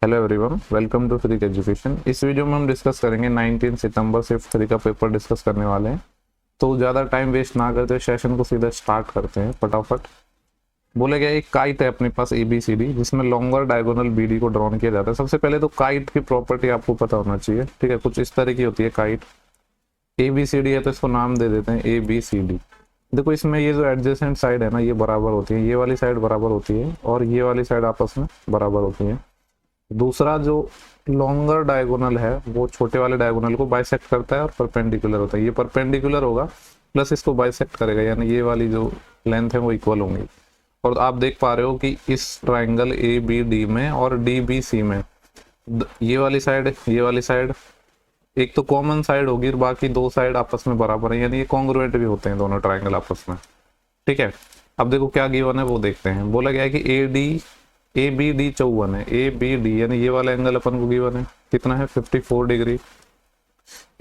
Hello everyone, welcome to free education. इस video में हम डिस्कस करेंगे 19 सितंबर शिफ्ट 3 का पेपर डिस्कस करने वाले हैं। तो ज़्यादा टाइम वेस्ट ना करते सेशन को सीधा स्टार्ट करते हैं फटाफट। बोला गया एक काइट है अपने पास ABCD, जिसमें लॉन्गर डायगोनल BD को ड्रॉन किया जाता है। सबसे पहले तो काइट की प्रॉपर्टी आपको पता होना चाहिए, ठीक है। कुछ इस तरह की होती है काइट। ABCD है तो इसको नाम दे देते हैं ABCD। देखो इसमें ये जो एडजेसेंट साइड है ना, ये बराबर होती है, ये वाली साइड बराबर होती है और ये वाली साइड आपस में बराबर होती है। दूसरा जो लॉन्गर डायगोनल है वो छोटे वाले डायगोनल को बाइसेक्ट करता है और परपेंडिकुलर होता है। ये परपेंडिकुलर होगा प्लस इसको बाइसेक्ट करेगा, यानी ये वाली जो लेंथ है वो इक्वल होंगी। और आप देख पा रहे हो कि इस ट्राइंगल ABD में और DBC में ये वाली साइड एक तो कॉमन साइड होगी और बाकी दो साइड आपस में बराबर है, यानी ये कॉन्ग्रुएंट भी होते हैं दोनों ट्राइंगल आपस में, ठीक है। अब देखो क्या गिवन है वो देखते हैं। बोला गया है कि ABD 54 है। ABD यानी ये वाला एंगल अपन को गिवन है, कितना है 54 डिग्री।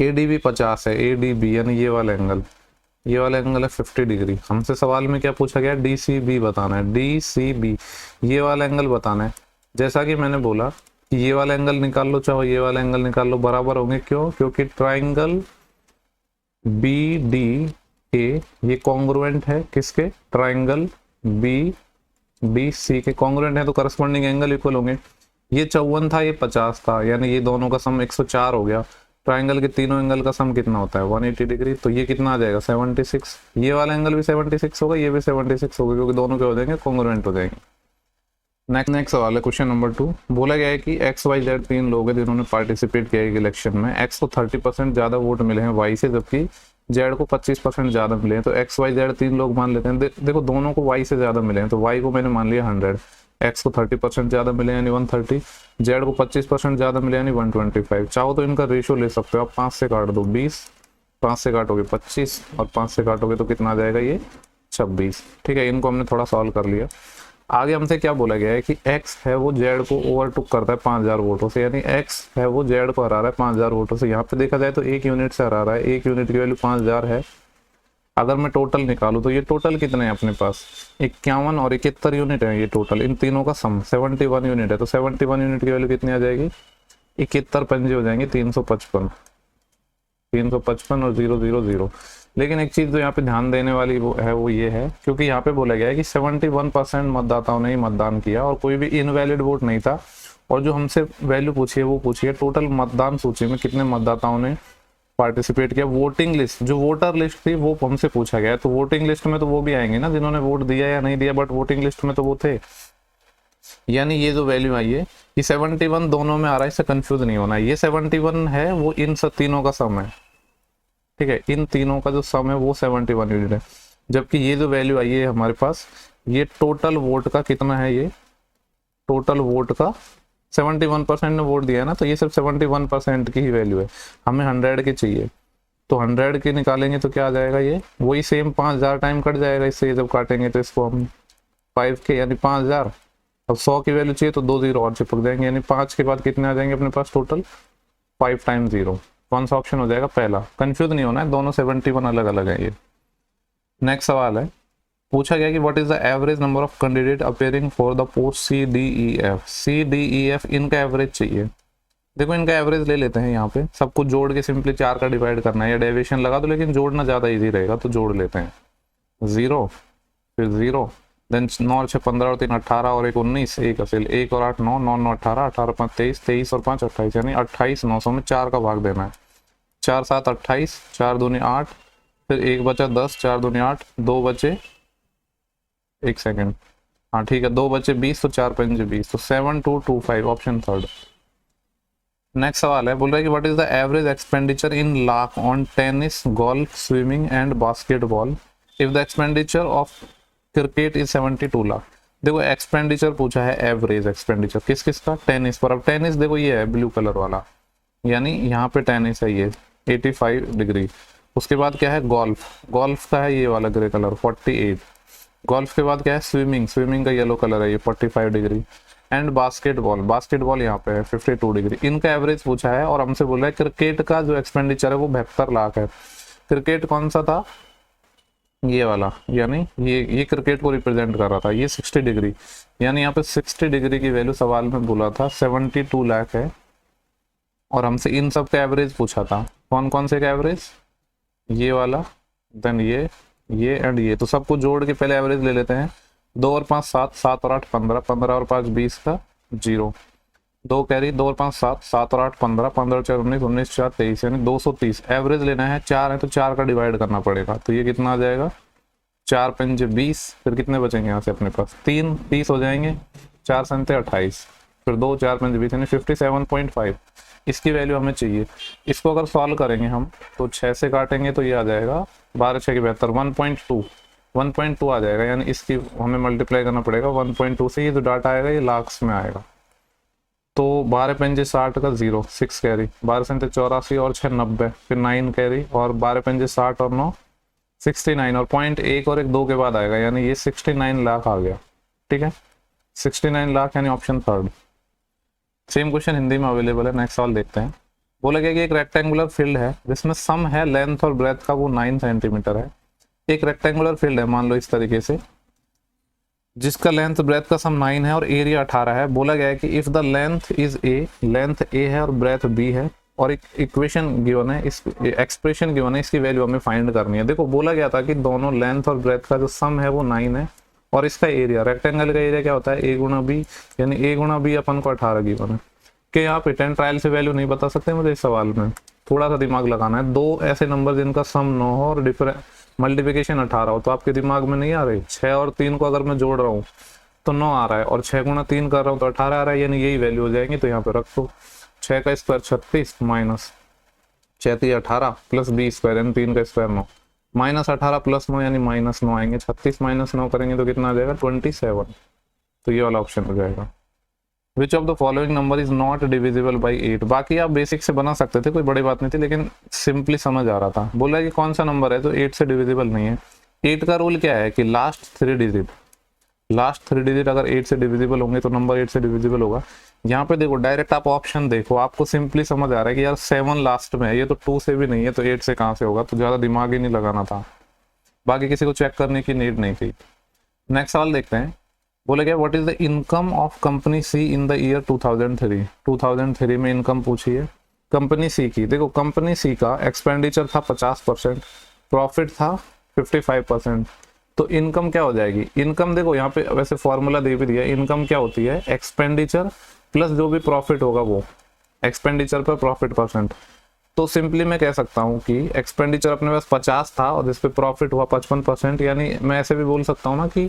ADB 50 है। ADB यानी ये वाला एंगल है 50 डिग्री। हमसे सवाल में क्या पूछा गया, DCB बताना है। DCB ये वाला एंगल बताना है। जैसा कि मैंने बोला कि ये वाला एंगल निकाल लो चाहे ये वाला एंगल निकाल लो, बराबर होंगे। क्यों? क्योंकि ट्राइंगल BDA ये कॉन्ग्रुएंट है किसके, ट्राइंगल BDC के कॉन्ग्रुएंट है, तो करस्पॉन्डिंग एंगल इक्वल होंगे। ये 54 था, ये 50 था, यानी ये दोनों का सम 104 हो गया। ट्राइंगल के तीनों एंगल का सम कितना होता है 180 डिग्री, तो ये कितना आ जाएगा 76। ये वाला एंगल भी 76 होगा, ये भी 76 होगा, क्योंकि दोनों क्या हो जाएंगे, कॉन्ग्रुएंट हो जाएंगे। नेक्स्ट सवाल है क्वेश्चन नंबर 2। बोला गया है कि XYZ 3 लोग हैं जिन्होंने पार्टिसिपेट किया है इलेक्शन में। X को 30% ज्यादा वोट मिले हैं Y से, जबकि Z को 25% ज्यादा मिले हैं। तो XYZ 3 लोग मान लेते हैं। देखो दोनों को Y से ज्यादा मिले हैं, तो Y को मैंने मान लिया 100, X को 30% ज्यादा मिले यानी 130, Z को 25% ज्यादा मिले यानी 125। चाहो तो इनका रेशियो ले सकते हो आप, 5 से काट दो 20, 5 से काटोगे 25 और 5 से काटोगे तो कितना आ जाएगा, ये 26, ठीक है। इनको हमने थोड़ा सॉल्व कर लिया। आगे हमसे क्या बोला गया है कि X है वो Z को ओवरटुक करता है 5000 वोटों से, यानी X है वो Z को हरा रहा है 5000 वोटों से। यहाँ पे देखा जाए तो 1 यूनिट से हरा रहा है, 1 यूनिट की वैल्यू 5000 है। अगर मैं टोटल निकालूं तो ये टोटल कितने हैं अपने पास, 51 और 71 यूनिट है। ये टोटल इन तीनों का सम 71 यूनिट है, तो 71 यूनिट की वैल्यू कितनी आ जाएगी, 71 पंजे हो जाएंगे 355, 355 और 000। लेकिन एक चीज जो यहाँ पे ध्यान देने वाली वो ये है, क्योंकि यहाँ पे बोला गया है कि 71% मतदाताओं ने ही मतदान किया और कोई भी इनवैलिड वोट नहीं था। और जो हमसे वैल्यू पूछी है वो पूछी है टोटल मतदान सूची में कितने मतदाताओं ने पार्टिसिपेट किया। वोटिंग लिस्ट, जो वोटर लिस्ट थी वो हमसे पूछा गया है, तो वोटिंग लिस्ट में तो वो भी आएंगे ना जिन्होंने वोट दिया या नहीं दिया, बट वोटिंग लिस्ट में तो वो थे। यानी ये जो वैल्यू आई है ये 71 दोनों में आ रहा है, इससे कंफ्यूज नहीं होना। ये 71 है वो इन सब तीनों का सम है, ठीक है। इन तीनों का जो सम है वो 71 यूनिट है। जबकि ये जो वैल्यू आई है हमारे पास, ये टोटल वोट का कितना है, ये टोटल वोट का 71% ने वोट दिया है ना, तो ये सिर्फ 71% की ही वैल्यू है। हमें 100 की चाहिए, तो 100 की निकालेंगे तो क्या आ जाएगा, ये वही सेम 5000 टाइम कट जाएगा इससे। जब काटेंगे तो इसको हम 5 के यानी 5000। अब 100 की वैल्यू चाहिए तो 2 जीरो और चिपक जाएंगे, यानी 5 के बाद कितने आ जाएंगे अपने पास टोटल, 5 टाइम्स 0। कौन सा ऑप्शन हो जाएगा, पहला। कंफ्यूज नहीं होना है, दोनों 71 अलग अलग है। ये नेक्स्ट सवाल है, पूछा गया कि what is the average number of candidate appearing for the post CDEF। इनका एवरेज चाहिए। देखो इनका एवरेज ले लेते हैं, यहाँ पे सब कुछ जोड़ के सिंपली 4 का डिवाइड करना है या डेविएशन लगा दो, लेकिन जोड़ना ज्यादा इजी रहेगा तो जोड़ लेते हैं। 0 फिर 0 देन 9 6 15 और 3 18 और 1 19, 1 असेल 1 और 8 9 9 9 18 18 5 23 23 और 5 28, यानी 28 900 में 4 का भाग देना है। 4 7 28, 4 दूनी 8, फिर 1 बचा 10, 4 दूनी 8, 2 बचे, 1 सेकेंड, हाँ ठीक है, 2 बचे 20, तो 4 पंजे 20, तो 7225 ऑप्शन थर्ड। नेक्स्ट सवाल है, बोल रहा है कि what is the average expenditure in lakh on tennis, golf, swimming and basketball if the expenditure of cricket is 72 lakh. देखो एक्सपेंडिचर पूछा है, एवरेज एक्सपेंडिचर किस किस का, टेनिस पर। अब टेनिस देखो ये है ब्लू कलर वाला, यानी यहाँ पे टेनिस है ये 85 डिग्री। उसके बाद क्या है, गोल्फ का है ये वाला ग्रे कलर 48। गोल्फ के बाद क्या है, स्विमिंग का येलो कलर है ये 45 डिग्री। एंड बास्केटबॉल यहाँ पे है 52 डिग्री। इनका एवरेज पूछा है और हमसे बोल रहा है क्रिकेट का जो एक्सपेंडिचर है वो 72 लाख है। क्रिकेट कौन सा था, ये वाला, यानी ये क्रिकेट को रिप्रेजेंट कर रहा था, ये 60 डिग्री, यानी यहाँ पे 60 डिग्री की वैल्यू सवाल में बोला था 72 लाख है, और हमसे इन सब का एवरेज पूछा था। कौन कौन से का एवरेज? ये वाला, देन ये एंड ये। तो सबको जोड़ के पहले एवरेज ले लेते हैं। 2 और 5 7, 7 और 8 15, 15 और 5 20 का 0, 2 कैरी, 2 और 5 7, 7 और 8 15, 15 और 4 19, 19 4 23, यानी 230 एवरेज लेना है। 4 है तो 4 का डिवाइड करना पड़ेगा, तो ये कितना आ जाएगा? 4 पंजे 20, फिर कितने बचेंगे यहाँ से अपने पास? 3 30 हो जाएंगे, 4 संते 28, फिर 2 4 पंजे 20, यानी 57.5 इसकी वैल्यू हमें चाहिए। इसको अगर सॉल्व करेंगे हम तो 6 से काटेंगे तो ये आ जाएगा 12 6 72, 1.2 आ जाएगा, यानी इसकी हमें मल्टीप्लाई करना पड़ेगा 1.2 से। ये जो डाटा आएगा ये लाख्स में आएगा। तो 12 पंजे 60 का 0, 6 कैरी, 12 संते 84 और 6 90, फिर 9 कैरी, और 12 पंजे 60 और 9 69, और पॉइंट 1 और 1 2 के बाद आएगा, यानी ये 69 लाख आ गया। ठीक है, 69 लाख, यानी option third. Same question Hindi में अवेलेबल है। नेक्स्ट सवाल देखते हैं। बोला गया कि एक रेक्टेंगुलर फील्ड है जिसमें सम है लेंथ और ब्रेथ का, वो 9 सेंटीमीटर है। एक रेक्टेंगुलर फील्ड है, मान लो इस तरीके से, जिसका लेंथ ब्रेथ का सम 9 है और एरिया 18 है। बोला गया है कि if the length is A, length A है और ब्रेथ बी है, और एक इक्वेशन गिवन है, इस एक्सप्रेशन गिवन है, इसकी वैल्यू हमें फाइंड करनी है। देखो बोला गया था कि दोनों लेंथ और ब्रेथ का जो सम है वो 9 है, और इसका एरिया, रेक्टेंगल का एरिया क्या होता है? ए गुणा बी, यानी ए गुणा बी अपन को 18 गिवन है। कि यहाँ पे 10 ट्रायल से वैल्यू नहीं बता सकते मुझे इस सवाल में, थोड़ा सा दिमाग लगाना है। दो ऐसे नंबर जिनका सम 9 हो और मल्टीप्लिकेशन 18 हो, तो आपके दिमाग में नहीं आ रही? 6 और 3 को अगर मैं जोड़ रहा हूँ तो 9 आ रहा है, और 6 गुणा 3 कर रहा हूँ तो 18 आ रहा है, यानी यही वैल्यू हो जाएंगी। तो यहाँ पे रख दो, 6 का square 36 minus 6 18 plus B square, यानी 3 का स्क्वायर 9, माइनस 18 प्लस 9, यानी माइनस 9 आएंगे। 36 माइनस 9 करेंगे तो कितना आ जाएगा? 27। तो ये वाला ऑप्शन हो जाएगा। Which of the following number is not divisible by 8? बाकी आप बेसिक से बना सकते थे, कोई बड़ी बात नहीं थी, लेकिन सिंपली समझ आ रहा था। बोला कि कौन सा नंबर है तो 8 से डिविजिबल नहीं है। 8 का रूल क्या है कि लास्ट 3 डिजिट अगर 8 से डिविजिबल होंगे तो नंबर 8 से डिविजिबल होगा। यहाँ पे देखो डायरेक्ट आप ऑप्शन देखो, आपको सिंपली समझ आ रहा है कि यार 7 लास्ट में है, ये तो 2 से भी नहीं है, तो 8 से कहाँ से होगा? तो ज्यादा दिमाग ही नहीं लगाना था, बाकी किसी को चेक करने की नीड नहीं थी। नेक्स्ट सवाल देखते हैं। बोले क्या, what is the income of company C in the year 2003? 2003 में इनकम पूछी है कंपनी सी की। देखो कंपनी सी का एक्सपेंडिचर था 50%, प्रॉफिट था 55%, तो इनकम क्या हो जाएगी? इनकम देखो यहाँ पे वैसे फॉर्मूला दे भी दिया, इनकम क्या होती है? एक्सपेंडिचर प्लस जो भी प्रॉफिट होगा वो, एक्सपेंडिचर पर प्रॉफिट परसेंट। तो सिंपली मैं कह सकता हूँ कि एक्सपेंडिचर अपने पास 50 था और जिसपे प्रॉफिट हुआ 55%, यानी मैं ऐसे भी बोल सकता हूँ ना कि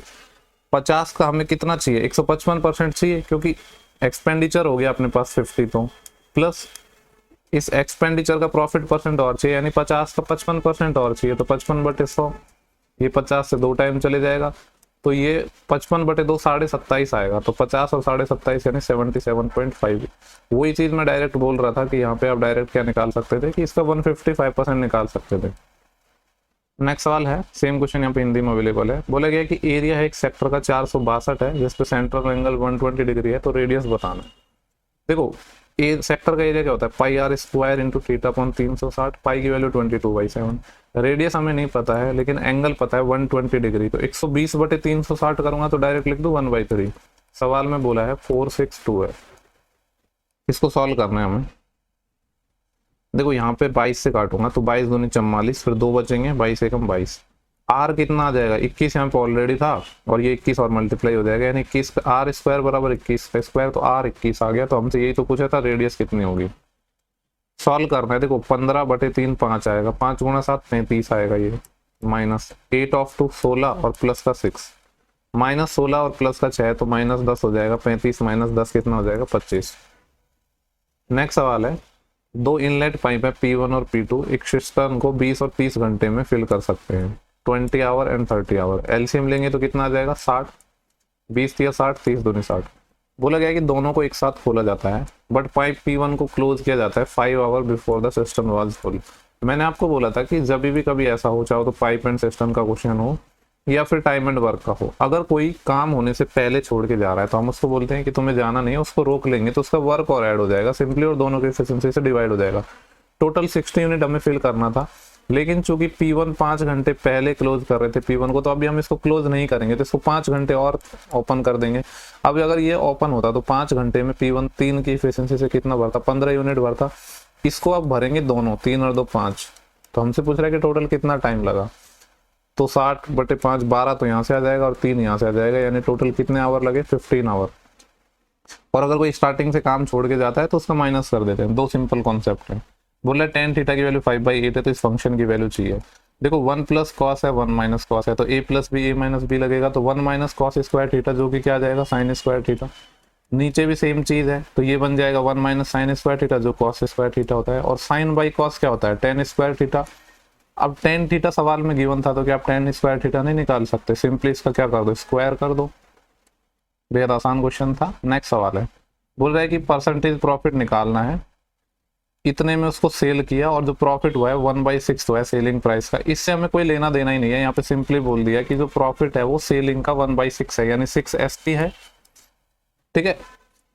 50 का हमें कितना चाहिए? 155% चाहिए, क्योंकि एक्सपेंडिचर हो गया अपने पास 50, तो प्लस इस एक्सपेंडिचर का प्रॉफिट परसेंट और चाहिए, यानी 50 का 55% और चाहिए, तो 55/100, ये 50 से 2 टाइम चले जाएगा, तो ये 55/2 27.5 आएगा। तो 50 और 27.5 यानी 77.5। वही चीज मैं डायरेक्ट बोल रहा था कि यहाँ पे आप डायरेक्ट क्या निकाल सकते थे कि इसका 155% निकाल सकते थे। नेक्स्ट सवाल है, सेम क्वेश्चन यहाँ पे हिंदी में अवेलेबल है। बोला गया कि एरिया है एक सेक्टर का 462 है, जिसपे सेंट्रल एंगल 120 डिग्री है, तो रेडियस बताना है। देखो सेक्टर का एरिया क्या होता है? Pi r square into theta upon 360, pi की वैल्यू 22/7। रेडियस हमें नहीं पता है लेकिन एंगल पता है 120 डिग्री, तो 120/360 करूंगा तो डायरेक्ट लिख दूं 1/3। सवाल में बोला है 462 है, इसको सॉल्व करना है हमें। देखो यहाँ पे 22 से काटूंगा तो 22 दूनी 44, फिर 2 बचेंगे, 22 एकम 22। आर कितना आ जाएगा? 21 यहाँ पे ऑलरेडी था और ये 21 और मल्टीप्लाई हो जाएगा, यानी 21 आर स्क्वायर बराबर 21 का स्क्वायर, तो आर 21 आ गया। तो हमसे यही तो पूछा था रेडियस कितनी होगी, सॉल्व करना है। देखो 15/3 5 आएगा, 5 गुणा 7 35 आएगा, ये माइनस 8 ऑफ 2 16 और प्लस का 6, माइनस 16 और प्लस का 6 तो माइनस 10 हो जाएगा, 35 माइनस 10 कितना हो जाएगा? 25। नेक्स्ट सवाल है, 2 इनलेट पाइप है P1 और P2, एक सिस्टम को 20 और 30 घंटे में फिल कर सकते हैं, 20 आवर एंड 30 आवर। एलसीएम लेंगे तो कितना आ जाएगा? 60, 20 या 60, 30 दूनी 60। बोला गया कि दोनों को एक साथ खोला जाता है, बट पाइप P1 को क्लोज किया जाता है 5 hour before the system was full. मैंने आपको बोला था कि जब भी कभी ऐसा हो, चाहे तो पाइप एंड सिस्टम का क्वेश्चन हो या फिर टाइम एंड वर्क का हो, अगर कोई काम होने से पहले छोड़ के जा रहा है तो हम उसको बोलते हैं कि तुम्हें जाना नहीं है, उसको रोक लेंगे तो उसका वर्क और ऐड हो जाएगा सिंपली, और दोनों की एफिशिएंसी से डिवाइड हो जाएगा। टोटल 60 यूनिट हमें फिल करना था, लेकिन चूंकि P1 5 घंटे पहले क्लोज कर रहे थे P1 को, तो अभी हम इसको क्लोज नहीं करेंगे, तो इसको 5 घंटे और ओपन कर देंगे। अब अगर ये ओपन होता तो 5 घंटे में P1 3 की एफिशिएंसी से कितना बढ़ता, 15 यूनिट बढ़ता। इसको अब भरेंगे दोनों, 3 और 2 5। तो हमसे पूछ रहा है कि टोटल कितना टाइम लगा, तो 60/5 12 तो यहाँ से आ जाएगा और 3 यहाँ से आ जाएगा, यानी टोटल कितने आवर लगे, 15 आवर। और अगर कोई स्टार्टिंग से काम छोड़ के जाता है तो उसका माइनस कर देते हैं। दो सिंपल कॉन्सेप्ट है। बोला tan थीटा की वैल्यू 5/8 है, तो इस फंक्शन की वैल्यू चाहिए। देखो 1 प्लस कॉस है, 1 माइनस कॉस है, तो a plus B, a minus B लगेगा, तो 1 माइनस कॉस स्क्वायर थीटा, जो कि क्या आ जाएगा, साइन स्क्वायर थीटा। नीचे भी सेम चीज है, तो ये बन जाएगा 1 माइनस साइन स्क्वायर थीटा, जो कॉस स्क्वायर थीटा होता है। और साइन बाई कॉस क्या होता है, tan स्क्वायर थीटा। अब tan थीटा सवाल में गिवन था, तो क्या आप tan स्क्वायर थीटा नहीं निकाल सकते, सिंपली इसका क्या कर दो, स्क्वायर कर दो। बेहद आसान क्वेश्चन था। नेक्स्ट सवाल है, बोल रहा है कि परसेंटेज प्रॉफिट निकालना है, इतने में उसको सेल किया और जो प्रॉफिट हुआ है 1/6 हुआ है सेलिंग प्राइस का। इससे हमें कोई लेना देना ही नहीं है, यहाँ पे सिंपली बोल दिया कि जो प्रॉफिट है वो सेलिंग का 1/6 है, यानी 6 SP है। ठीक है,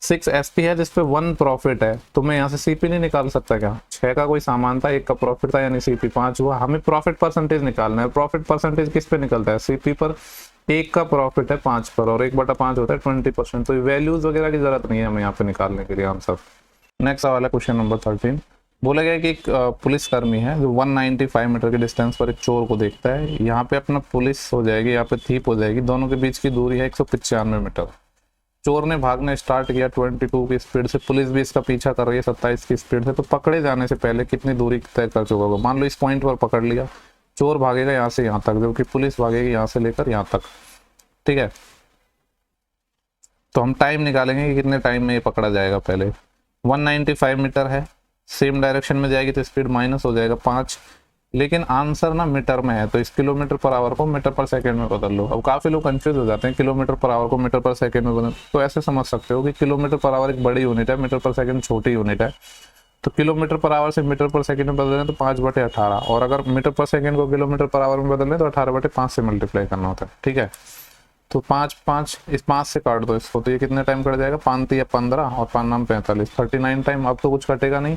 6 SP है जिसपे 1 प्रॉफिट है, तो मैं यहाँ से CP नहीं निकाल सकता क्या, 6 का कोई सामान था, 1 का प्रॉफिट था, यानी CP 5 हुआ। हमें प्रॉफिट परसेंटेज निकालना है। प्रॉफिट परसेंटेज किस पे निकलता है, CP पर। 1 का प्रॉफिट है 5 पर, और 1/5 होता है 20%। तो वैल्यूज वगैरह की जरूरत नहीं है हमें यहाँ पे निकालने के लिए आंसर। नेक्स्ट सवाल है क्वेश्चन नंबर 13। बोला गया कि एक पुलिसकर्मी है जो 195 मीटर के डिस्टेंस पर एक चोर को देखता है। यहाँ पे अपना पुलिस हो जाएगी, यहाँ पे थीप हो जाएगी, दोनों के बीच की दूरी है 195 मीटर। चोर ने भागना स्टार्ट किया 22 की स्पीड से, पुलिस भी इसका पीछा कर रही है 27 की स्पीड से। तो पकड़े जाने से पहले कितनी दूरी तय कर चुका होगा। मान लो इस पॉइंट पर पकड़ लिया, चोर भागेगा यहाँ से यहाँ तक, जबकि पुलिस भागेगी यहाँ से लेकर यहाँ तक। ठीक है, तो हम टाइम निकालेंगे कि कितने टाइम में ये पकड़ा जाएगा। पहले 195 मीटर है, सेम डायरेक्शन में जाएगी तो स्पीड माइनस हो जाएगा 5, लेकिन आंसर ना मीटर में है, तो इस किलोमीटर पर आवर को मीटर पर सेकंड में बदल लो। अब काफी लोग कंफ्यूज हो जाते हैं, किलोमीटर पर आवर को मीटर पर सेकंड में बदल, तो ऐसे समझ सकते हो कि किलोमीटर पर आवर एक बड़ी यूनिट है, मीटर पर सेकंड छोटी यूनिट है। तो किलोमीटर पर आवर से मीटर पर सेकंड में बदलें तो 5/18, और अगर मीटर पर सेकंड को किलोमीटर पर आवर में बदलें तो 18/5 से मल्टीप्लाई करना होता है। ठीक है, तो 5 इस 5 से काट दो इसको, तो ये कितने टाइम कट जाएगा, 5 या 15 और 5 नाम 45, 39 टाइम। अब तो कुछ कटेगा नहीं,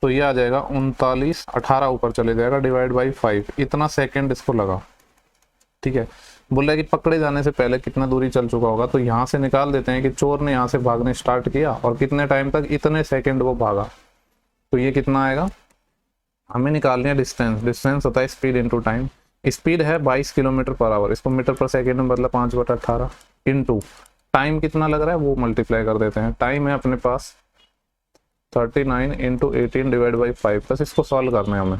तो ये आ जाएगा 39, 18 ऊपर चले जाएगा, डिवाइड बाई 5, इतना सेकंड इसको लगा। ठीक है, बोल रहा है कि पकड़े जाने से पहले कितना दूरी चल चुका होगा, तो यहाँ से निकाल देते हैं कि चोर ने यहाँ से भागने स्टार्ट किया और कितने टाइम तक, इतने सेकंड वो भागा। तो ये कितना आएगा, हमें निकालनी है डिस्टेंस। डिस्टेंस होता है स्पीड इंटू टाइम। स्पीड है 22 किलोमीटर पर आवर, इसको मीटर पर सेकेंड में बदला 5/18 इंटू टाइम कितना लग रहा है वो मल्टीप्लाई कर देते हैं। टाइम है अपने पास 39 इंटू 18 डिवाइड बाई 5, बस इसको सॉल्व करना है हमें।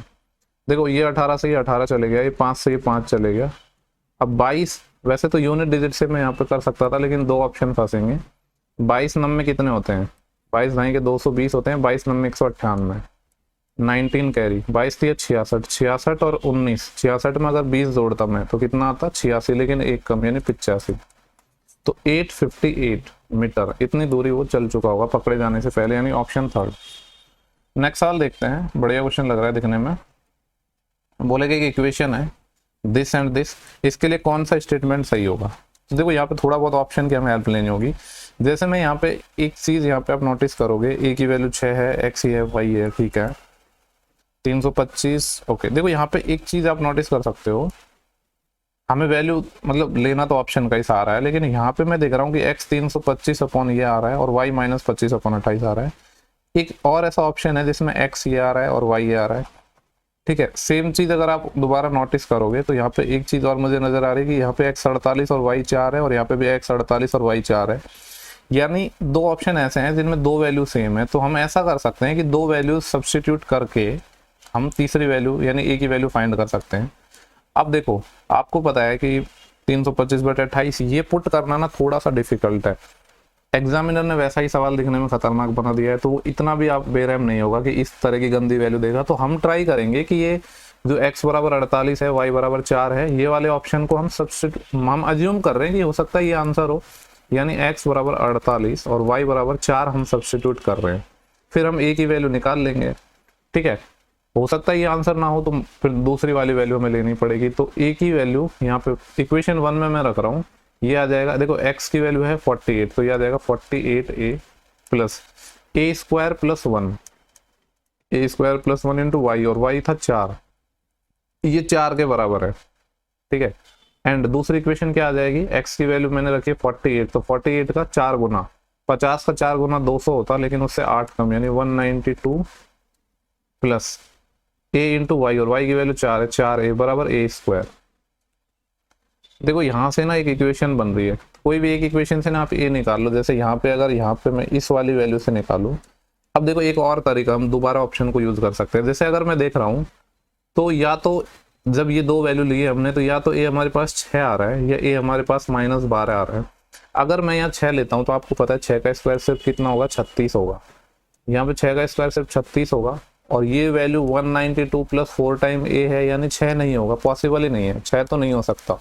देखो ये 18 से ये 18 चले गया, ये 5 से ये 5 चले गया। अब 22, वैसे तो यूनिट डिजिट से मैं यहाँ पे कर सकता था, लेकिन दो ऑप्शन फंसेंगे। 22 नंबर कितने होते हैं, 22 नहीं के 220 होते हैं, 22 नंबर 198, 19 कैरी, 22 थी 66, 66 और 19, 66 में अगर 20 जोड़ता मैं तो कितना आता, 86, लेकिन एक कम यानी 85। तो 858 मीटर इतनी दूरी वो चल चुका होगा पकड़े जाने से पहले, यानी ऑप्शन 3। नेक्स्ट सवाल देखते हैं, बढ़िया क्वेश्चन लग रहा है दिखने में। बोलेगा कि इक्वेशन है दिस एंड दिस, इसके लिए कौन सा स्टेटमेंट सही होगा। तो देखो यहाँ पे थोड़ा बहुत ऑप्शन की हमें हेल्प लेनी होगी। जैसे मैं यहाँ पे एक चीज यहाँ पे आप नोटिस करोगे, ए की वैल्यू 6 है, एक्स ही है, वाई है, ठीक है, 325। ओके, देखो यहाँ पे एक चीज आप नोटिस कर सकते हो, हमें वैल्यू मतलब लेना तो ऑप्शन का ही सहारा है, लेकिन यहाँ पे मैं देख रहा हूँ कि x 325 अपॉन ये आ रहा है और y -25 अपॉन 28 आ रहा है। एक और ऐसा ऑप्शन है जिसमें x ये आ रहा है और y ये आ रहा है। ठीक है, सेम चीज अगर आप दोबारा नोटिस करोगे तो यहाँ पे एक चीज और मुझे नजर आ रही है कि यहाँ पे x 48 और y 4 है, और यहाँ पे भी x 48 और y 4 है। यानी दो ऑप्शन ऐसे हैं जिनमें दो वैल्यू सेम है। तो हम ऐसा कर सकते हैं कि दो वैल्यू सब्सटीट्यूट करके हम तीसरी वैल्यू यानी a की वैल्यू फाइंड कर सकते हैं। अब देखो आपको पता है कि 325/28 ये पुट करना ना थोड़ा सा डिफिकल्ट है। एग्जामिनर ने वैसा ही सवाल लिखने में खतरनाक बना दिया है, तो वो इतना भी आप बेरहम नहीं होगा कि इस तरह की गंदी वैल्यू देगा। तो हम ट्राई करेंगे कि ये जो x बराबर 48 है, y बराबर 4 है, ये वाले ऑप्शन को हम हम अज्यूम कर रहे हैं कि हो सकता है ये आंसर हो, यानी x बराबर 48 और y बराबर 4 हम सब्सटीट्यूट कर रहे हैं। फिर हम a की वैल्यू निकाल लेंगे। ठीक है, हो सकता है ये आंसर ना हो तो फिर दूसरी वाली वैल्यू हमें लेनी पड़ेगी। तो a की वैल्यू यहाँ पे इक्वेशन 1 में मैं रख रहा हूँ, ये आ जाएगा, देखो x की वैल्यू है 48, तो ये आ जाएगा 48a plus a² + 1, a² + 1 into y, और y था 4, ये 4 के बराबर है, ठीक है। एंड दूसरी इक्वेशन क्या आ जाएगी, x की वैल्यू मैंने रखी है 48, तो 48 का 4 गुना, 50 का 4 गुना 200 होता, लेकिन उससे 8 कम, यानी 192 प्लस a इंटू वाई, और y की वैल्यू 4 है, 4a बराबर a स्क्वायर। देखो यहाँ से ना एक इक्वेशन बन रही है, कोई भी एक इक्वेशन से ना आप a निकाल लो। जैसे यहाँ पे अगर यहाँ पे मैं इस वाली वैल्यू से निकालूं, अब देखो एक और तरीका, हम दोबारा ऑप्शन को यूज कर सकते हैं। जैसे अगर मैं देख रहा हूँ तो या तो जब ये दो वैल्यू लिए हमने, तो या तो a हमारे पास 6 आ रहा है या a हमारे पास -12 आ रहा है। अगर मैं यहाँ 6 लेता हूँ तो आपको पता है 6 का स्क्वायर सिर्फ कितना होगा, 36 होगा। यहाँ पे 6 का स्क्वायर सिर्फ 36 होगा, और ये वैल्यू 192 प्लस 4 टाइम a है, यानी 6 नहीं होगा, पॉसिबल ही नहीं है, 6 तो नहीं हो सकता।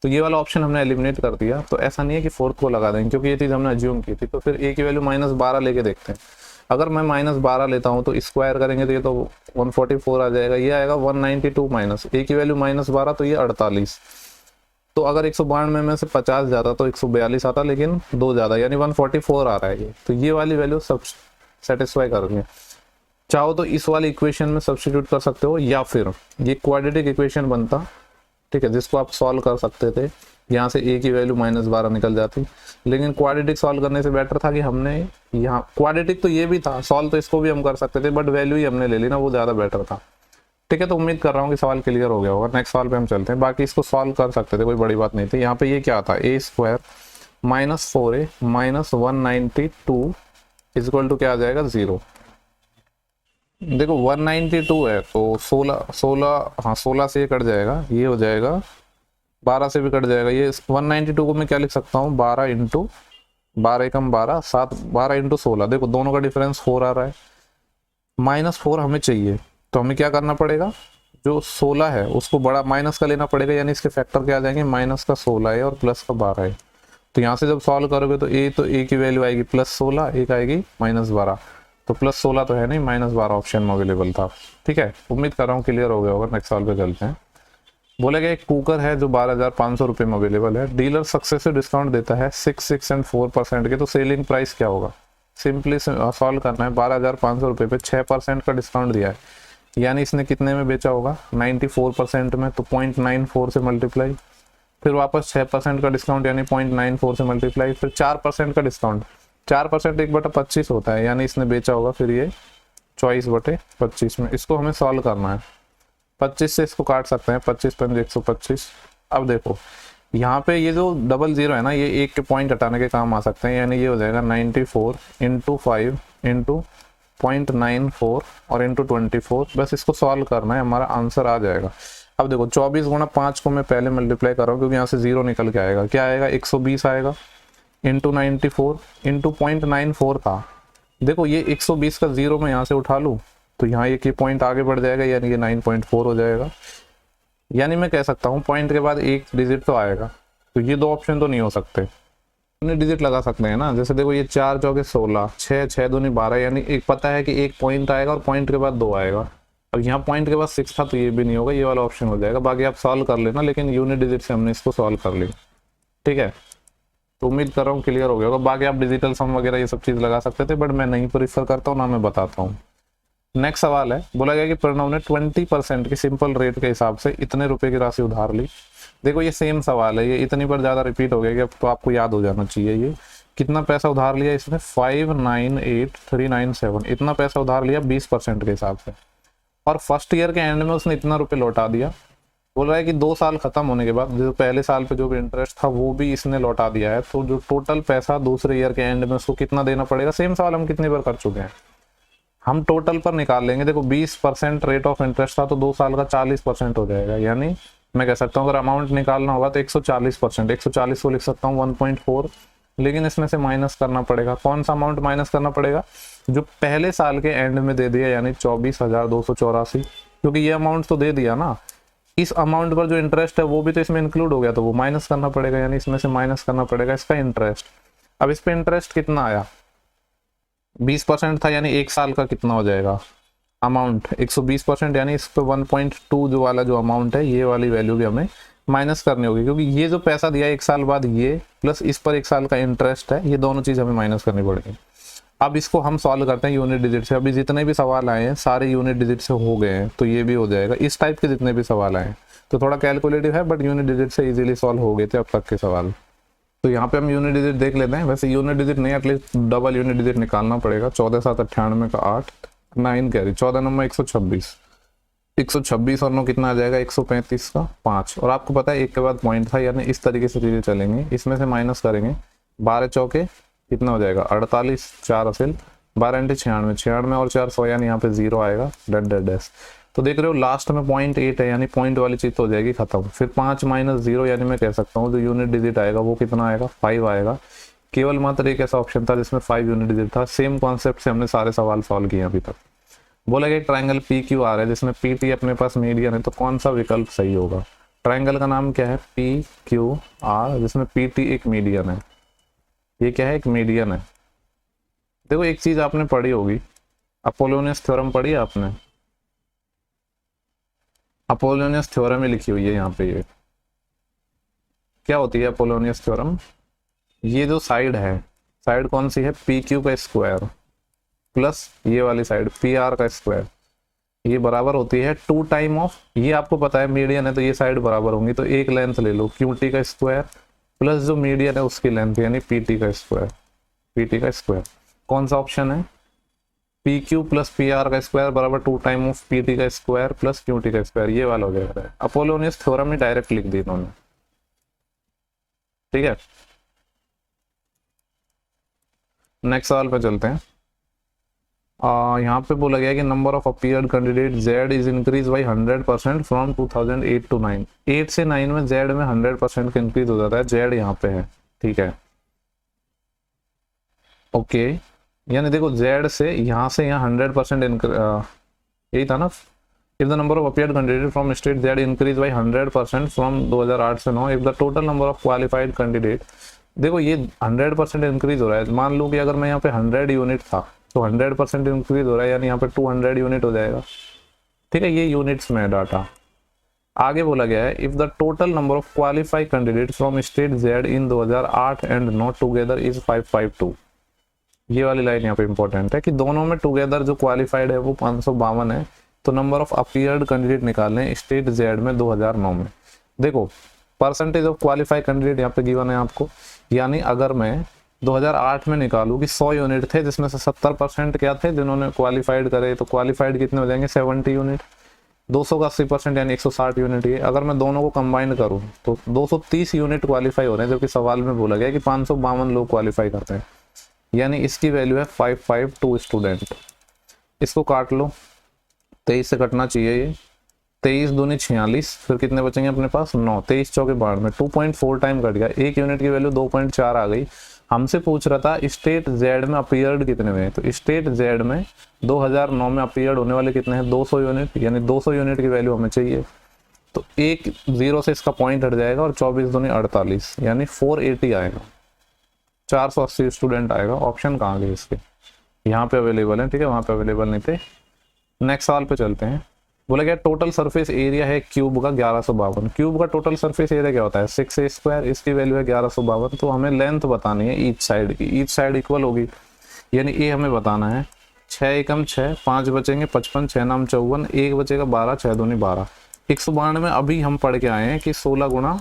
तो ये वाला ऑप्शन हमने एलिमिनेट कर दिया। तो ऐसा नहीं है कि 4th को लगा देंगे, क्योंकि ये चीज़ हमने अज्यूम की थी। तो फिर a की वैल्यू -12 लेके देखते हैं। अगर मैं -12 लेता हूँ तो स्क्वायर करेंगे तो ये तो 144 आ जाएगा, ये आएगा 192 माइनस a की वैल्यू -12, तो ये 48। तो अगर 192 में से 50 जाता तो 142 आता, लेकिन 2 ज़्यादा, यानी 144 आ रहा है ये। तो ये वाली वैल्यू सब सेटिस्फाई कर रही है। चाहो तो इस वाली इक्वेशन में सब्स्टिट्यूट कर सकते हो, या फिर ये क्वाड्रेटिक इक्वेशन बनता, ठीक है, जिसको आप सॉल्व कर सकते थे। यहाँ से a की वैल्यू -12 निकल जाती, लेकिन क्वाड्रेटिक सॉल्व करने से बेटर था कि हमने यहाँ, क्वाड्रेटिक तो ये भी था, सॉल्व तो इसको भी हम कर सकते थे, बट वैल्यू ही हमने ले ली ना, वो ज़्यादा बेटर था। ठीक है, तो उम्मीद कर रहा हूँ कि सवाल क्लियर हो गया होगा। नेक्स्ट सवाल पे हम चलते हैं। बाकी इसको सॉल्व कर सकते थे, कोई बड़ी बात नहीं थी। यहाँ पे ये क्या था, a square -4a -192 equal to क्या आ जाएगा, 0। देखो 192 है तो 16 से ये कट जाएगा, ये हो जाएगा 12 से भी कट जाएगा। ये 192 को मैं क्या लिख सकता हूँ, 12 इंटू 12 एकम 12 7, 12 इंटू 16। देखो दोनों का डिफरेंस 4 आ रहा है, -4 हमें चाहिए, तो हमें क्या करना पड़ेगा, जो 16 है उसको बड़ा माइनस का लेना पड़ेगा, यानी इसके फैक्टर क्या आ जाएंगे, माइनस का 16 है और प्लस का 12 है। तो यहाँ से जब सॉल्व करोगे तो a की वैल्यू आएगी +16, एक आएगी -12, तो +16 तो है नहीं, -12 ऑप्शन में अवेलेबल था। ठीक है, उम्मीद कर रहा हूँ क्लियर हो गया होगा। नेक्स्ट सवाल पे चलते हैं। बोला गया एक कुकर है जो 12,500 रुपये में अवेलेबल है, डीलर सक्सेसिव डिस्काउंट देता है 6, 6 एंड 4% के, तो सेलिंग प्राइस क्या होगा। सिंपली सॉल्व करना है, 12,500 रुपये पे 6% का डिस्काउंट दिया है, यानी इसने कितने में बेचा होगा, 94% में, तो 0.94 से मल्टीप्लाई, फिर वापस 6% का डिस्काउंट यानी 0.94 से मल्टीप्लाई, फिर 4% का डिस्काउंट, 4% 1/25 होता है, यानी इसने बेचा होगा फिर ये 24/25 में। इसको हमें सॉल्व करना है, 25 से इसको काट सकते हैं, 25 × 125। अब देखो यहाँ पे ये जो 00 है ना, ये एक के पॉइंट हटाने के काम आ सकते हैं, यानी ये हो जाएगा 94 × 5 × 0.94 और × 24। बस इसको सॉल्व करना है, हमारा आंसर आ जाएगा। अब देखो 24 × 5 को मैं पहले मल्टीप्लाई कर रहा हूँ, क्योंकि यहाँ से 0 निकल के आएगा, क्या आएगा, 120 आएगा, × 94 × 0.94 था। देखो ये 120 का 0 मैं यहाँ से उठा लूँ तो यहाँ एक ये पॉइंट आगे बढ़ जाएगा, यानी ये 9.4 हो जाएगा। यानी मैं कह सकता हूँ पॉइंट के बाद एक डिजिट तो आएगा, तो ये दो ऑप्शन तो नहीं हो सकते। अपने डिजिट लगा सकते हैं ना, जैसे देखो ये 4 चौके 16, 6 6 दूनी 12, यानी एक पता है कि एक पॉइंट आएगा और पॉइंट के बाद 2 आएगा। अब यहाँ पॉइंट के बाद 6 था, तो ये भी नहीं होगा, ये वाला ऑप्शन हो जाएगा। बाकी आप सॉल्व कर लेना, लेकिन यूनिट डिजिट से हमने इसको सॉल्व कर लिया। ठीक है, तो उम्मीद कर रहा हूँ क्लियर हो गया होगा। बाकी आप डिजिटल सम वगैरह ये सब चीज़ लगा सकते थे, बट मैं नहीं प्रीफर करता हूँ, ना मैं बताता हूँ। नेक्स्ट सवाल है, बोला गया कि प्रणव ने 20% की सिंपल रेट के हिसाब से इतने रुपए की राशि उधार ली। देखो ये सेम सवाल है, ये इतनी बार ज़्यादा रिपीट हो गया कि अब तो आपको याद हो जाना चाहिए। ये कितना पैसा उधार लिया इसने, 5,98,397, इतना पैसा उधार लिया 20% के हिसाब से, और फर्स्ट ईयर के एंड में उसने इतना रुपये लौटा दिया। बोल रहा है कि 2 साल खत्म होने के बाद जो पहले साल पे जो भी इंटरेस्ट था वो भी इसने लौटा दिया है, तो जो टोटल पैसा दूसरे ईयर के एंड में उसको कितना देना पड़ेगा। सेम सवाल हम कितनी बार कर चुके हैं, हम टोटल पर निकाल लेंगे। देखो 20% रेट ऑफ इंटरेस्ट था, तो 2 साल का 40% हो जाएगा, यानी मैं कह सकता हूँ अगर अमाउंट निकालना होगा तो 140%, 140 को लिख सकता हूँ 1.4, लेकिन इसमें से माइनस करना पड़ेगा। कौन सा अमाउंट माइनस करना पड़ेगा, जो पहले साल के एंड में दे दिया, यानी 24,284, क्योंकि ये अमाउंट तो दे दिया ना, इस अमाउंट पर जो इंटरेस्ट है वो भी तो इसमें इंक्लूड हो गया, तो वो माइनस करना पड़ेगा, यानी इसमें से माइनस करना पड़ेगा इसका इंटरेस्ट। अब इस पे इंटरेस्ट कितना आया, 20% था, यानी 1 साल का कितना हो जाएगा अमाउंट, 120%, यानी इस पे 1.2 जो वाला जो अमाउंट है, ये वाली वैल्यू भी हमें माइनस करनी होगी, क्योंकि ये जो पैसा दिया 1 साल बाद, ये प्लस इस पर 1 साल का इंटरेस्ट है, ये दोनों चीज़ हमें माइनस करनी पड़ेगी। अब इसको हम सॉल्व करते हैं यूनिट डिजिट से। अभी जितने भी सवाल आए हैं सारे यूनिट डिजिट से हो गए हैं, तो ये भी हो जाएगा। इस टाइप के जितने भी सवाल आए हैं तो थोड़ा कैलकुलेटिव है, बट यूनिट डिजिट से इजीली सॉल्व हो गए थे अब तक के सवाल। तो यहाँ पे हम यूनिट डिजिट देख लेते हैं। वैसे यूनिट डिजिट नहीं, एटलीस्ट डबल यूनिट डिजिट निकालना पड़ेगा। 14 7 98 का 8, 9 कैरी, 14 नंबर 126, 126 और 9 कितना आ जाएगा 135 का 5। और आपको पता है एक के बाद पॉइंट था, यानी इस तरीके से चीजें चलेंगी। इसमें से माइनस करेंगे, 12 चौके कितना हो जाएगा 48, 4 असिल 12 × 96, 96 और 4 100, यानी यहाँ पे 0 आएगा डेड डेड डैश। तो देख रहे हो लास्ट में 0.8 है, यानी पॉइंट वाली चीज तो हो जाएगी खत्म। फिर 5 - 0, यानी मैं कह सकता हूँ जो यूनिट डिजिट आएगा वो कितना आएगा 5 आएगा। केवल मात्र एक ऐसा ऑप्शन था जिसमें 5 यूनिट डिजिट था। सेम कॉन्सेप्ट से हमने सारे सवाल सॉल्व किए अभी तक। बोला गया ट्राइंगल पी क्यू आर है जिसमें पी टी अपने पास मीडियन है, तो कौन सा विकल्प सही होगा। ट्राइंगल का नाम क्या है पी क्यू आर, जिसमें पी टी एक मीडियन है। ये क्या है एक मीडियन है। देखो एक चीज आपने पढ़ी होगी, अपोलोनियस थ्योरम पढ़ी है आपने। अपोलोनियस थ्योरम ही लिखी हुई है यहाँ पे। ये क्या होती है अपोलोनियस थ्योरम। ये जो साइड है, साइड कौन सी है पी क्यू का स्क्वायर प्लस ये वाली साइड पी आर का स्क्वायर, ये बराबर होती है 2 टाइम ऑफ, ये आपको पता है मीडियन है तो ये साइड बराबर होंगी। तो एक लेंथ ले लो क्यू टी का स्क्वायर प्लस जो मीडियन है उसकी लेंथ, यानी पी टी का स्क्वायर, पी टी का स्क्वायर। कौन सा ऑप्शन है P Q plus P R का स्क्वायर बराबर 2 टाइम ऑफ पी टी का स्क्वायर प्लस क्यू टी का स्क्वायर, ये वाला हो जाएगा। अपोलोनियस थ्योरम ही डायरेक्ट लिख दी इन्होंने, ठीक है। नेक्स्ट सवाल पे चलते हैं। यहाँ पे बोला गया कि number of appeared candidate Z is increase by 100% from 2008 to 9। 8 से 9 में जेड में 100% का इंक्रीज हो जाता है। जेड यहाँ पे है, ठीक है, ओके। यानी देखो जेड से यहाँ 100% यही था ना। If the number of appeared candidate from state Z increase by 100% from 2008 से 9, if the total number of qualified candidate, देखो ये 100% इंक्रीज हो रहा है। मान लो कि अगर मैं यहाँ पे 100 यूनिट था तो 100% इंक्रीज हो रहा है, यानी यहाँ पे 200 यूनिट हो जाएगा, ठीक है। ये यूनिट्स में डाटा। आगे बोला गया है if the total number of qualified candidate from state Z in 2008 and 9 together is 552। ये वाली लाइन यहाँ पे इंपॉर्टेंट है कि दोनों में टुगेदर जो क्वालिफाइड है वो 552 है। तो नंबर ऑफ अपीयर्ड कैंडिडेट निकालने स्टेट जेड में 2009 में। देखो परसेंटेज ऑफ क्वालिफाइड कैंडिडेट यहाँ पे गिवन है आपको, यानी अगर मैं 2008 में निकालूं कि 100 यूनिट थे जिसमें से 70% क्या थे जिन्होंने क्वालिफाइड करे, तो क्वालिफाइड कितने हो जाएंगे 70 यूनिट। 200 का 80% यानी 160 यूनिट। ये अगर मैं दोनों को कंबाइन करूं तो 230 यूनिट क्वालिफाई हो रहे हैं, जबकि सवाल में बोला गया कि 552 लोग क्वालिफाई करते हैं, यानी इसकी वैल्यू है 552 स्टूडेंट। इसको काट लो, 23 से कटना चाहिए ये, 23 दूनी 46, फिर कितने बचेंगे अपने पास 9, 23 चौके 92, 2.4 टाइम कट गया। एक यूनिट की वैल्यू 2.4 आ गई। हमसे पूछ रहा था स्टेट जेड में अपीयर्ड कितने में, तो स्टेट जेड में 2009 में अपीयर्ड होने वाले कितने हैं 200 यूनिट, यानी 200 यूनिट की वैल्यू हमें चाहिए। तो एक 0 से इसका पॉइंट हट जाएगा और 24 दूनी 48, यानी 480 आएगा, 480 स्टूडेंट आएगा। ऑप्शन कहाँ गए इसके, यहाँ पे अवेलेबल है, ठीक है, वहाँ पे अवेलेबल नहीं थे। नेक्स्ट सवाल पे चलते हैं। बोला गया टोटल सरफेस एरिया है क्यूब का 1152। क्यूब का टोटल सरफेस एरिया क्या होता है 6a स्क्वायर, इसकी वैल्यू है 1152। तो हमें लेंथ बतानी है ईच साइड की, ईच साइड इक्वल होगी, यानी ए हमें बताना है। 6 एकम 6, 5 बचेंगे 55, 6 नाम 54, 1 बचेगा 12, 6 दूनी 12। 192 में अभी हम पढ़ के आए हैं कि 16 गुना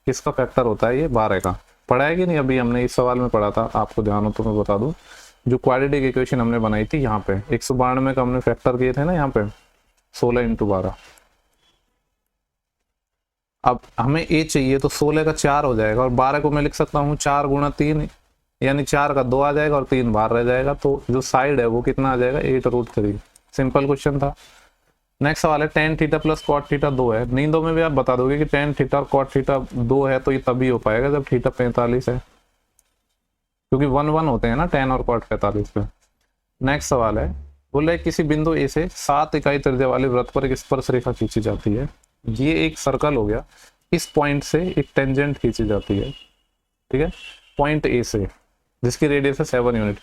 किसका फैक्टर होता है, ये 12 का। पढ़ा है कि नहीं, अभी हमने इस सवाल में पढ़ा था, आपको ध्यान हो तो मैं बता दूं। जो क्वाड्रेटिक इक्वेशन हमने बनाई थी यहाँ पे 192 का हमने फैक्टर किए थे ना, यहाँ पे 16 × 12। अब हमें ए चाहिए तो 16 का 4 हो जाएगा, और 12 को मैं लिख सकता हूँ 4 गुणा 3, यानी 4 का 2 आ जाएगा और 3 बाहर रह जाएगा। तो जो साइड है वो कितना आ जाएगा 8√3। सिंपल क्वेश्चन था। नेक्स्ट सवाल है tan theta plus cot theta 2 है। नींदों में भी आप बता दोगे कि tan थीटा और cot थीटा 2 है, तो ये तभी हो पाएगा जब थीटा 45 है, क्योंकि 1 होते हैं ना tan और cot 45 पे। नेक्स्ट सवाल है, बोले किसी बिंदु ए से 7 इकाई त्रिज्या वाले वृत्त पर एक स्पर्श रेखा खींची जाती है। ये एक सर्कल हो गया, इस पॉइंट से एक टेंजेंट खींची जाती है, ठीक है, पॉइंट ए से, जिसकी रेडियस है 7 यूनिट।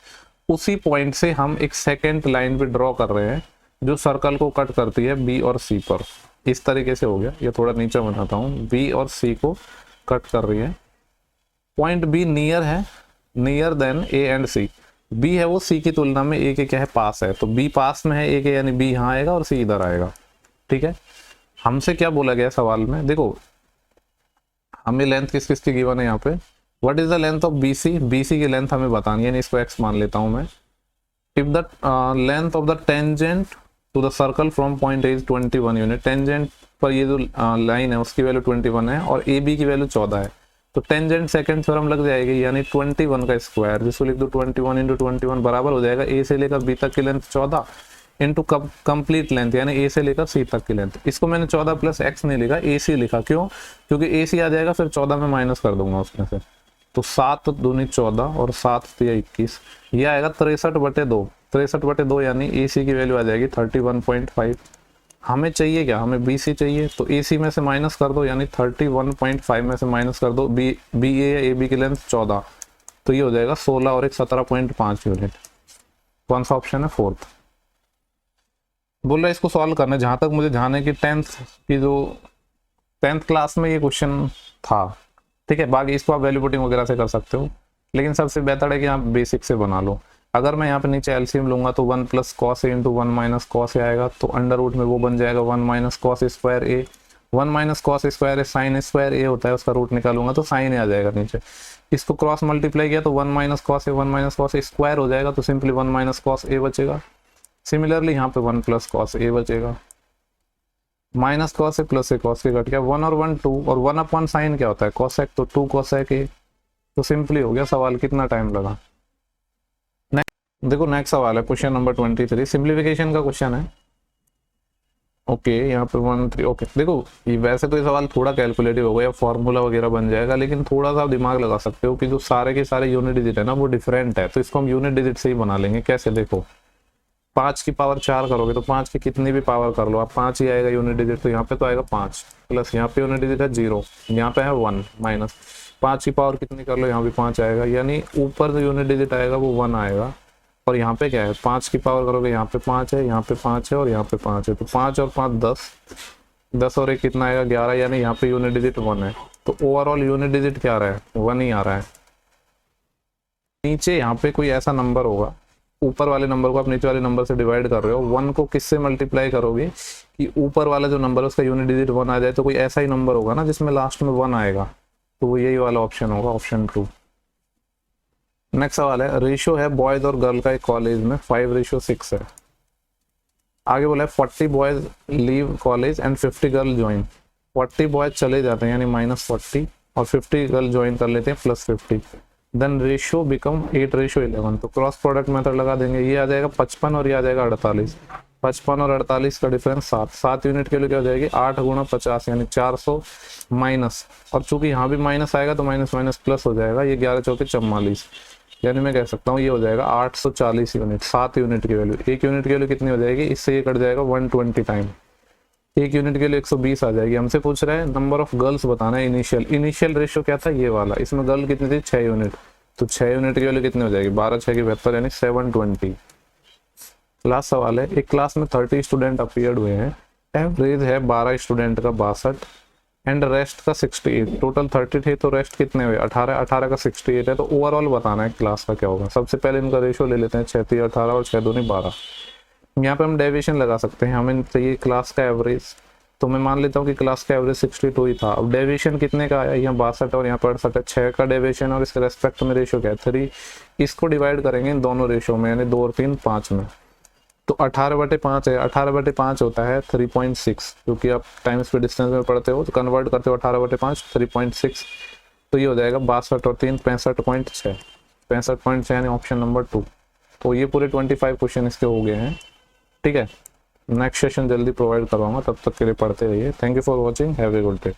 उसी पॉइंट से हम एक सेकेंड लाइन पे ड्रॉ कर रहे हैं जो सर्कल को कट करती है बी और सी पर। इस तरीके से हो गया, ये थोड़ा नीचे बनाता हूँ, बी और सी को कट कर रही है। पॉइंट बी नियर है, near then A and C, B है वो सी की तुलना में ए के क्या है, पास है, तो बी पास में है ए के, यानी बी यहाँ आएगा और सी इधर आएगा। ठीक है, हमसे क्या बोला गया सवाल में, देखो हमें लेंथ किस किस की गिवन है यहाँ पे, what is the length of B C, B C की लेंथ हमें बतानी है, इसको एक्स मान लेता हूँ मैं। If the length of the tangent to the circle from point A is 21 unit, tangent पर ये जो लाइन है उसकी वैल्यू 21 है और ए बी की वैल्यू 14 है, तो टेंजेंट सेकंड थ्योरम लग जाएगी, यानी 21 का स्क्वायर, जिसको लिख दो 21 इंटू 21 बराबर हो जाएगा ए से लेकर बी तक की लेंथ 14 इंटू कंप्लीट लेंथ, यानी ए से लेकर सी तक की लेंथ। इसको मैंने 14 प्लस एक्स नहीं लिखा, ए सी लिखा, क्यों, क्योंकि ए सी आ जाएगा फिर 14 में माइनस कर दूंगा उसमें से, तो 7 दूनी 14 और 7 तिया 21, ये आएगा 63/2, 63/2 यानी ए सी की वैल्यू आ जाएगी 31.5। हमें चाहिए क्या, हमें बी सी चाहिए, तो ए सी में से माइनस कर दो, यानी 31.5 में से माइनस कर दो बी ए या ए बी की लेंथ 14, तो ये हो जाएगा 16 और एक 17.5 यूनिट। कौन सा ऑप्शन है, फोर्थ। बोल रहा है इसको सॉल्व करना, जहां तक मुझे ध्यान है कि 10th क्लास में ये क्वेश्चन था। ठीक है, बाकी इसको आप वैल्यू पुटिंग वगैरह से कर सकते हो, लेकिन सबसे बेहतर है कि आप बेसिक से बना लो। अगर मैं यहाँ पे नीचे एलसीएम लूंगा तो 1 plus cos A into 1 minus cos A आएगा, तो अंडर रूट में वो बन जाएगा 1 माइनस कॉस स्क्वायर ए, 1 माइनस कॉस स्क्वायर ए साइन स्क्वायर ए होता है, उसका रूट निकालूंगा तो साइन ए आ जाएगा नीचे। इसको क्रॉस मल्टीप्लाई किया तो 1 minus cos A 1 minus cos A square हो जाएगा, तो सिंपली 1 माइनस कॉस ए बचेगा। सिमिलरली यहाँ पे 1 प्लस कॉस ए बचेगा, minus cos A plus A cos A cut गया, 1 और 1 2, और 1 अपॉन साइन क्या होता है, कॉसेक, तो 2 कॉसेक ए, तो सिंपली हो गया सवाल। कितना टाइम लगा। देखो नेक्स्ट सवाल है क्वेश्चन नंबर 23, सिंप्लीफिकेशन का क्वेश्चन है। ओके यहाँ पे 1 3, ओके देखो ये वैसे तो ये सवाल थोड़ा कैलकुलेटिव होगा या फॉर्मूला वगैरह बन जाएगा, लेकिन थोड़ा सा आप दिमाग लगा सकते हो कि जो सारे के सारे यूनिट डिजिट है ना वो डिफरेंट है, तो इसको हम यूनिट डिजिट से ही बना लेंगे। कैसे, देखो 5 की पावर 4 करोगे तो 5 की कितनी भी पावर कर लो आप, 5 ही आएगा यूनिट डिजिट, तो यहाँ पे तो आएगा 5 प्लस यहाँ पे यूनिट डिजिट है 0, यहाँ पे है 1 माइनस 5 की पावर कितनी कर लो, यहाँ भी 5 आएगा, यानी ऊपर जो यूनिट डिजिट आएगा वो 1 आएगा, और यहाँ पे क्या है 5 की पावर करोगे, यहाँ पे 5 है, यहाँ पे 5 है और यहाँ पे 5 है, तो 5 और 5 10, 10 और 1 कितना आएगा 11, यानी यहाँ पे यूनिट डिजिट 1 है, तो ओवरऑल यूनिट डिजिट क्या आ रहा है 1 ही आ रहा है। नीचे यहाँ पे कोई ऐसा नंबर होगा, ऊपर वाले नंबर को आप नीचे वाले नंबर से डिवाइड कर रहे हो, 1 को किससे मल्टीप्लाई करोगे कि ऊपर वाला जो नंबर है उसका यूनिट डिजिट 1 आ जाए, तो कोई ऐसा ही नंबर होगा ना जिसमें लास्ट में 1 आएगा, तो वो यही वाला ऑप्शन होगा, ऑप्शन 2। नेक्स्ट सवाल है, रेशियो है बॉयज और गर्ल का एक कॉलेज में 5:6 है। आगे बोला है 40 boys leave college and 50 girl join, 40 boys चले जाते हैं यानी -40 और 50 गर्ल ज्वाइन कर लेते हैं +50, देन रेशियो बिकम 8:11, तो क्रॉस प्रोडक्ट मेथड लगा देंगे, ये आ जाएगा 55 और ये आ जाएगा 48, 55 और 48 का डिफरेंस 7 यूनिट के लिए क्या हो जाएगी 8 गुणा 50 यानी 400 माइनस, और चूंकि यहाँ भी माइनस आएगा तो माइनस माइनस प्लस हो जाएगा, ये 11 चौके 44, यानी मैं कह सकता हूँ ये हो जाएगा 840 यूनिट। 7 यूनिट की वैल्यू, 1 यूनिट की वैल्यू कितनी हो जाएगी, इससे ये कट जाएगा 120 टाइम, 1 यूनिट के लिए 120 आ जाएगी। हमसे पूछ रहा है नंबर ऑफ गर्ल्स बताना है इनिशियल रेशियो क्या था ये वाला, इसमें गर्ल कितनी थी 6 यूनिट, तो 6 यूनिट की वैल्यू कितनी हो जाएगी 12 6 की 72 यानी 720। लास्ट सवाल है, एक क्लास में 30 स्टूडेंट अपीयर्ड हुए हैं, एवरेज है 12 स्टूडेंट का 62 एंड रेस्ट का 68, टोटल 30 थे तो रेस्ट कितने हुए 18, 18 का 68 है, तो ओवरऑल बताना है क्लास का क्या होगा। सबसे पहले इनका रेशियो ले लेते हैं 6 3 18 और 6 2 12, यहाँ पे हम डेविएशन लगा सकते हैं, हमें चाहिए क्लास का एवरेज, तो मैं मान लेता हूँ कि क्लास का एवरेज 62 ही था। अब डेविएशन कितने का आया, यहाँ 62 और यहाँ पर 68 है, 6 का डेविएशन और इसके रेस्पेक्ट में रेशियो क्या है 3, इसको डिवाइड करेंगे इन दोनों रेशियो में यानी 2 और 3 5 में, तो 18/5 है, 18/5 होता है 3.6, क्योंकि आप टाइम स्पीड डिस्टेंस में पढ़ते हो तो कन्वर्ट करते हो 18/5 3.6, तो ये हो जाएगा 62 और 3 65.6, 65.6 यानी ऑप्शन नंबर 2। तो ये पूरे 25 क्वेश्चन इसके हो गए हैं। ठीक है, नेक्स्ट सेशन जल्दी प्रोवाइड करवाऊंगा, तब तक के लिए पढ़ते रहिए। Thank you for watching, have a good day.